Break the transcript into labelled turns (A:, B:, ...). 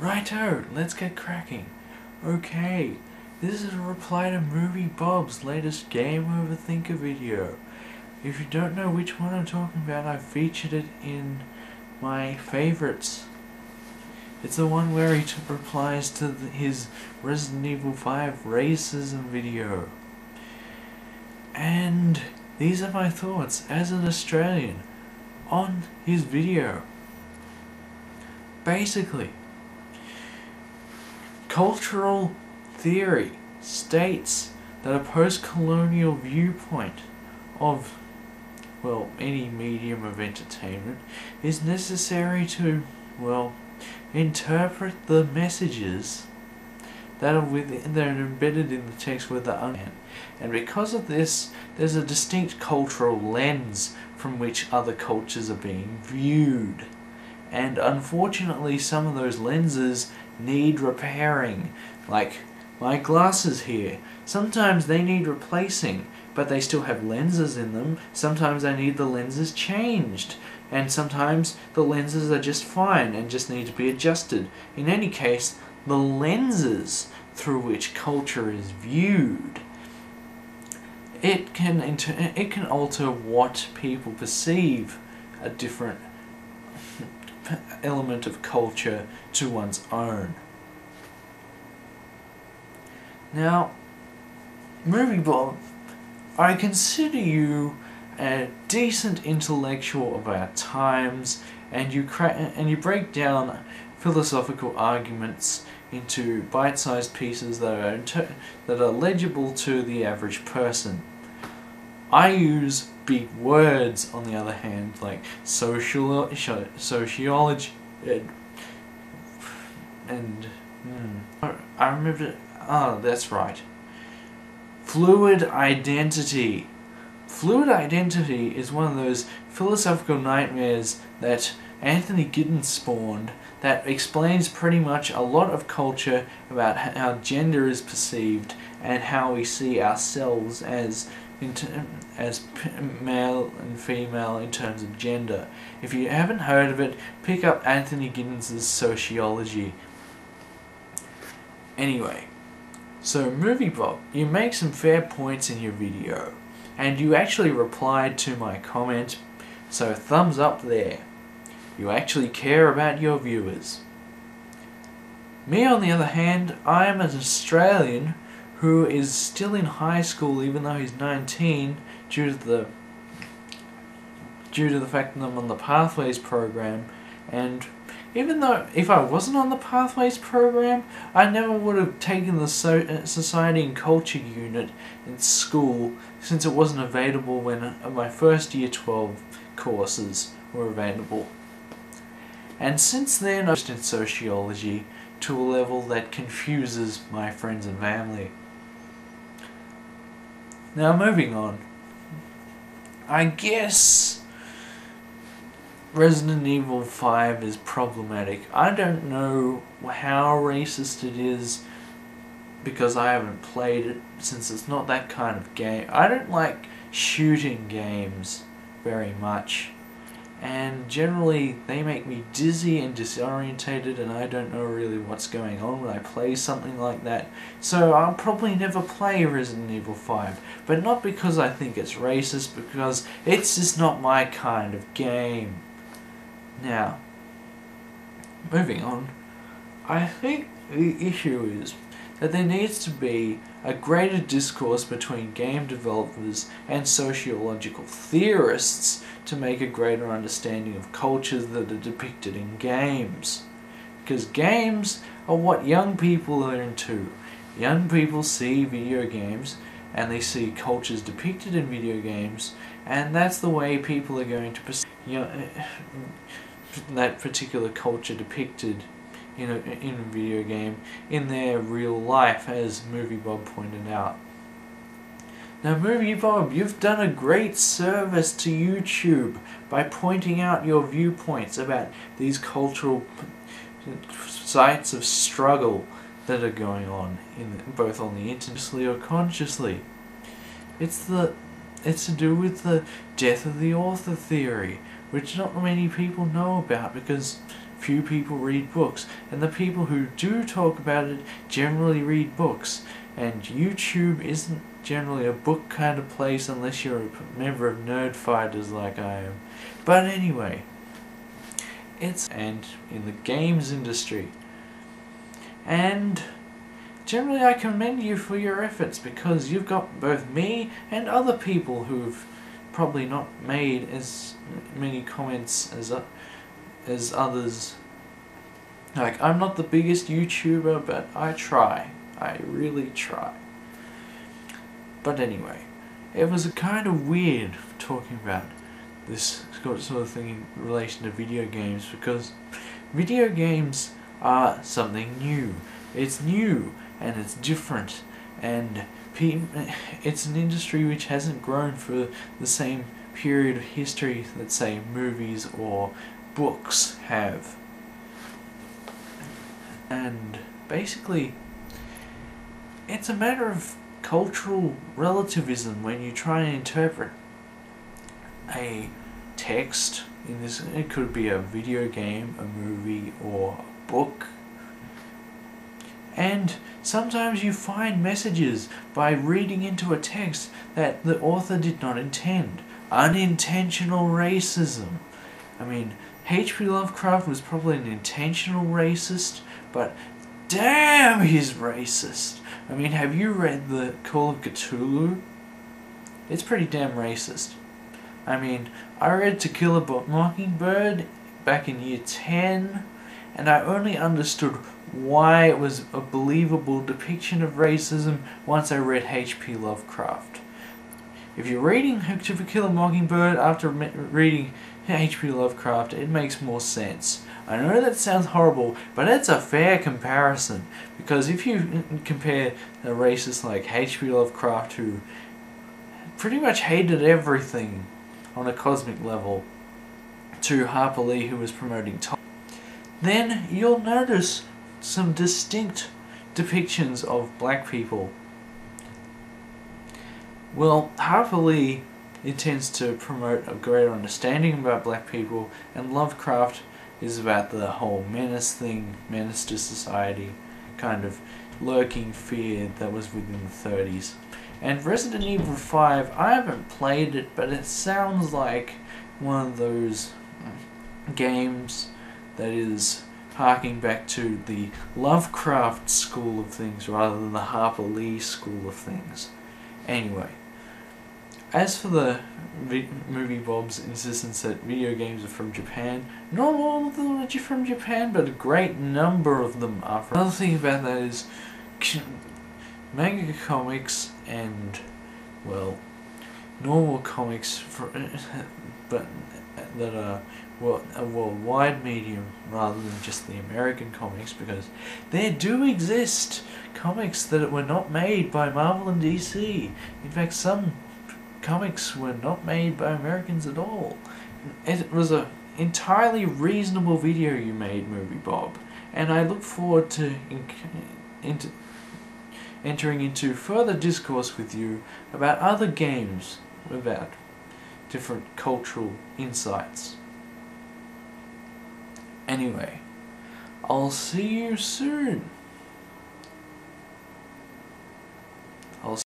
A: Righto, let's get cracking. Okay, this is a reply to Moviebobs' latest Game Overthinker video. If you don't know which one I'm talking about, I've featured it in my favorites. It's the one where he replies to his Resident Evil 5 racism video. And these are my thoughts as an Australian on his video. Basically, cultural theory states that a post-colonial viewpoint of, well, any medium of entertainment is necessary to, well, interpret the messages that are embedded in the text with the understand. And because of this, there's a distinct cultural lens from which other cultures are being viewed. And unfortunately, some of those lenses need repairing. Like my glasses here. Sometimes they need replacing, but they still have lenses in them. Sometimes I need the lenses changed. And sometimes the lenses are just fine and just need to be adjusted. In any case, the lenses through which culture is viewed, it can alter what people perceive a different element of culture to one's own. Now, MovieBob, I consider you a decent intellectual of our times, and you break down philosophical arguments into bite-sized pieces that are legible to the average person. I use big words, on the other hand, like sociology and I remember. Oh, that's right. Fluid identity. Fluid identity is one of those philosophical nightmares that Anthony Giddens spawned that explains pretty much a lot of culture about how gender is perceived and how we see ourselves as male and female in terms of gender. If you haven't heard of it, pick up Anthony Giddens' Sociology. Anyway, so MovieBob, you make some fair points in your video, and you actually replied to my comment, so thumbs up there. You actually care about your viewers. Me, on the other hand, I am an Australian who is still in high school even though he's 19 due to the fact that I'm on the Pathways program. And even though if I wasn't on the Pathways program, I never would have taken the Society and Culture unit in school, since it wasn't available when my first year 12 courses were available. And since then I've been in Sociology to a level that confuses my friends and family. Now, moving on, I guess Resident Evil 5 is problematic. I don't know how racist it is because I haven't played it, since it's not that kind of game. I don't like shooting games very much, and generally they make me dizzy and disorientated, and I don't know really what's going on when I play something like that. So I'll probably never play Resident Evil 5, but not because I think it's racist, because it's just not my kind of game. Now, moving on, I think the issue is that there needs to be a greater discourse between game developers and sociological theorists to make a greater understanding of cultures that are depicted in games. Because games are what young people are into. Young people see video games and they see cultures depicted in video games, and that's the way people are going to perceive that particular culture depicted in a video game in their real life, as MovieBob pointed out. Now, MovieBob, you've done a great service to YouTube by pointing out your viewpoints about these cultural sites of struggle that are going on, both on the internet or consciously. It's to do with the death of the author theory, which not many people know about, because few people read books, and the people who do talk about it generally read books, and YouTube isn't generally a book kind of place unless you're a member of Nerd Fighters like I am. But anyway, and in the games industry. And generally I commend you for your efforts, because you've got both me and other people who've probably not made as many comments as others. Like, I'm not the biggest YouTuber, but I try. I really try. But anyway, it was kind of weird talking about this sort of thing in relation to video games, because video games are something new. It's new and it's different, and it's an industry which hasn't grown for the same period of history that, say, movies or books have. And basically, it's a matter of cultural relativism when you try and interpret a text. In this, it could be a video game, a movie, or a book. And sometimes you find messages by reading into a text that the author did not intend. Unintentional racism. I mean, H.P. Lovecraft was probably an intentional racist, but damn, he's racist. I mean, have you read the Call of Cthulhu? It's pretty damn racist. I mean, I read To Kill a Mockingbird back in year 10, and I only understood why it was a believable depiction of racism once I read H.P. Lovecraft. If you're reading To Kill a Mockingbird after reading H.P. Lovecraft, it makes more sense. I know that sounds horrible, but it's a fair comparison, because if you compare a racist like H.P. Lovecraft, who pretty much hated everything on a cosmic level, to Harper Lee, who was promoting then you'll notice some distinct depictions of black people. Well, Harper Lee intends to promote a greater understanding about black people, and Lovecraft is about the whole menace thing, menace to society, kind of lurking fear that was within the 30s. And Resident Evil 5, I haven't played it, but it sounds like one of those games that is harking back to the Lovecraft school of things rather than the Harper Lee school of things. Anyway, as for the Moviebobs' insistence that video games are from Japan, not all of them are from Japan, but a great number of them are from. Another thing about that is manga comics and, well, normal comics but that are a worldwide medium rather than just the American comics, because there do exist comics that were not made by Marvel and DC. In fact, some comics were not made by Americans at all. It was an entirely reasonable video you made, MovieBob, and I look forward to entering into further discourse with you about other games, about different cultural insights. Anyway, I'll see you soon.